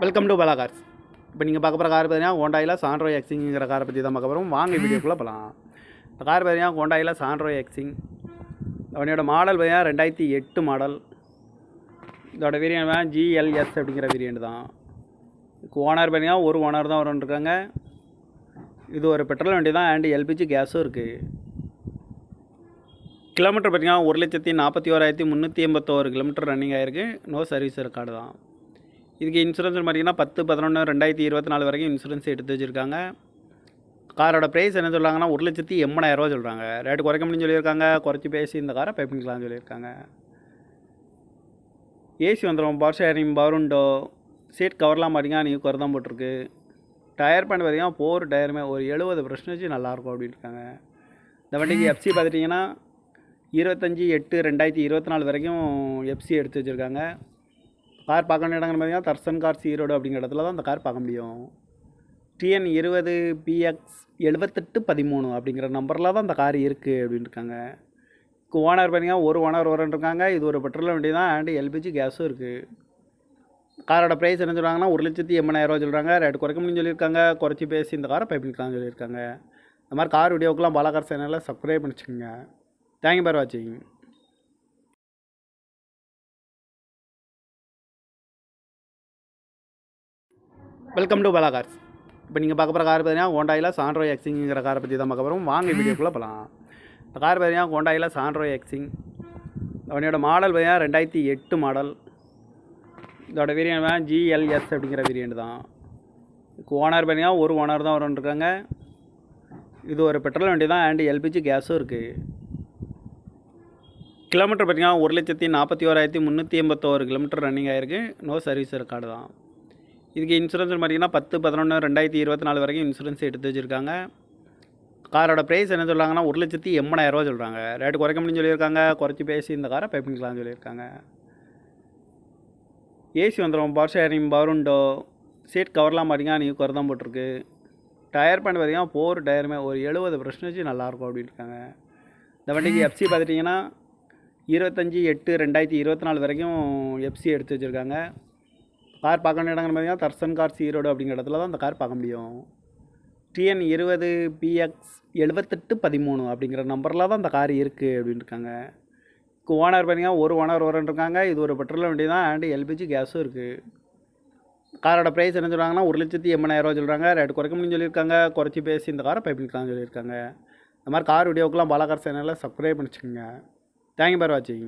Welcome to பலா cars. இப்போ நீங்கள் பார்க்க போகிற கார் பார்த்தீங்கன்னா ஹோண்டாயில் சாண்ட்ரோ எக்ஸிங்கிற காரை பற்றி தான் பார்க்க போகிறோம். வாங்க வீடியோக்குள்ளே போகலாம். இந்த கார் பார்த்தீங்கன்னா ஹோண்டாயில் சாண்ட்ரோ எக்ஸிங். அவனோட மாடல் பார்த்தீங்கன்னா 2008 மாடல். இதோட வேரியன்ட் பார்த்தீங்கன்னா GLS அப்படிங்கிற வேரியன்ட் தான். ஓனர் பார்த்தீங்கன்னா ஒரு ஓனர் தான் வரும்ன்ருக்காங்க. இது ஒரு பெட்ரோல் வண்டி தான் அண்ட் LPG கேஸும் இருக்குது. கிலோமீட்டர் பார்த்தீங்கன்னா 1,41,381 கிலோமீட்டர் ரன்னிங் ஆகிருக்கு. நோ சர்வீஸ் ரெக்கார்டு தான். இதுக்கு இன்சூரன்ஸ் பார்த்தீங்கன்னா 10/11/2024 வரைக்கும் இன்சூரன்ஸ் எடுத்து வச்சுருக்காங்க. காரோட ப்ரைஸ் என்ன சொல்கிறாங்கன்னா 1,80,000 சொல்கிறாங்க. ரேட்டு குறைக்க முடியும்னு சொல்லியிருக்காங்க. குறைச்சி பேசி இந்த காரை பை பண்ணிக்கலாம்னு சொல்லியிருக்காங்க. ஏசி வந்துடும், power steering, power window, seat கவர்லாம் பார்த்தீங்கன்னா நியூ கவர் தான் போட்டிருக்கு. டயர் பேண்ட் பார்த்தீங்கன்னா 4 டயருமே ஒரு 70% நல்லாயிருக்கும் அப்படின்ட்டுருக்காங்க. இந்த வண்டிக்கு FC பார்த்துட்டிங்கன்னா 25/8/2024 வரைக்கும் FC எடுத்து வச்சுருக்காங்க. கார் பார்க்க வேண்டிய இடங்கள் பார்த்தீங்கன்னா தர்சன் கார்ஸ் ஈரோடு அப்படிங்கிற இடத்துல தான் அந்த கார் பார்க்க முடியும். TN 20PX 7813 அப்படிங்கிற நம்பரில் தான் அந்த கார் இருக்குது அப்படின்னு இருக்காங்க. ஓனர் பார்த்தீங்கன்னா ஒரு ஓனர் வரன்ட்ருக்காங்க. இது ஒரு பெட்ரோல் வண்டி தான் அண்ட் LPG கேஸும் இருக்குது. காரோட ப்ரைஸ் என்ன சொல்கிறாங்கன்னா 1,80,000 சொல்கிறாங்க. ரேட்டு குறைக்க முடியும்னு சொல்லியிருக்காங்க. குறைச்சி பேசி இந்த காரை பை பண்ணிக்கலாம்னு சொல்லியிருக்காங்க. இந்த மாதிரி கார் வீடியோக்கெலாம் பாலா கார் சேனலில் சப்ஸ்கிரைப் பண்ணிச்சுக்கோங்க. தேங்க்யூ ஃபார் வாட்சிங். வெல்கம் டு பலா கார்ஸ். இப்போ நீங்கள் பார்க்க போகிற கார் பார்த்தீங்கன்னா ஹோண்டாயில் சாண்ட்ரோ எக்ஸிங்கிற காரை பற்றி தான் பார்க்க போகிறோம். வாங்க வீடியோக்குள்ளே போகலாம். இந்த கார் பார்த்தீங்கன்னா ஹோண்டாயில் சாண்ட்ரோ எக்ஸிங். அவனோட மாடல் பார்த்தீங்கன்னா 2008 மாடல். இதோட வேரியன்ட் பார்த்தீங்கன்னா GLS அப்படிங்கிற வேரியன்ட் தான். ஓனர் பார்த்தீங்கன்னா ஒரு ஓனர் தான் வரும்ன்ருக்காங்க. இது ஒரு பெட்ரோல் வண்டி தான் அண்ட் LPG கேஸும் இருக்குது. கிலோமீட்டர் பார்த்தீங்கன்னா 1,41,381 கிலோமீட்டர் ரன்னிங் ஆகிருக்கு. நோ சர்வீஸ் ரெக்கார்டு தான். இதுக்கு இன்சூரன்ஸ் பார்த்தீங்கன்னா 10/11/2024 வரைக்கும் இன்சூரன்ஸ் எடுத்து வச்சுருக்காங்க. காரோட ப்ரைஸ் என்ன சொல்கிறாங்கன்னா 1,80,000 சொல்கிறாங்க. ரேட்டு குறைக்க முடியும்னு சொல்லியிருக்காங்க. குறைச்சி பேசி இந்த காரை பை பண்ணிக்கலாம்னு சொல்லியிருக்காங்க. ஏசி வந்துடும், power steering, power window, seat கவர்லாம் பார்த்தீங்கன்னா நியூ கவர் தான் போட்டிருக்கு. டயர் பேண்ட் பார்த்தீங்கன்னா 4 டயருமே ஒரு 70% நல்லாயிருக்கும் அப்படின்ட்டுருக்காங்க. இந்த வண்டிக்கு FC பார்த்துட்டிங்கன்னா 25/8/2024 வரைக்கும் FC எடுத்து வச்சுருக்காங்க. கார் பார்க்க வேண்டிய இடங்கள் பார்த்தீங்கன்னா தர்சன் கார்ஸ் ஈரோடு அப்படிங்கிற இடத்துல தான் அந்த கார் பார்க்க முடியும். TN 20PX 7813 அப்படிங்கிற நம்பரில் தான் அந்த கார் இருக்குது அப்படின்னு இருக்காங்க. ஓனர் பார்த்தீங்கன்னா ஒரு ஓனர் வரன்ட்ருக்காங்க. இது ஒரு பெட்ரோல் வண்டி தான் அண்ட் LPG கேஸும் இருக்குது. காரோட ப்ரைஸ் என்ன சொல்கிறாங்கன்னா 1,80,000 சொல்கிறாங்க. ரேட்டு குறைக்க முடியும்னு சொல்லியிருக்காங்க. குறைச்சி பேசி இந்த காரை பை பண்ணிக்கலாம்னு சொல்லியிருக்காங்க. இந்த மாதிரி கார் வீடியோக்கெலாம் பாலா கார் சேனலில் சப்ஸ்கிரைப் பண்ணிச்சுக்கோங்க. தேங்க்யூ ஃபார் வாட்சிங்.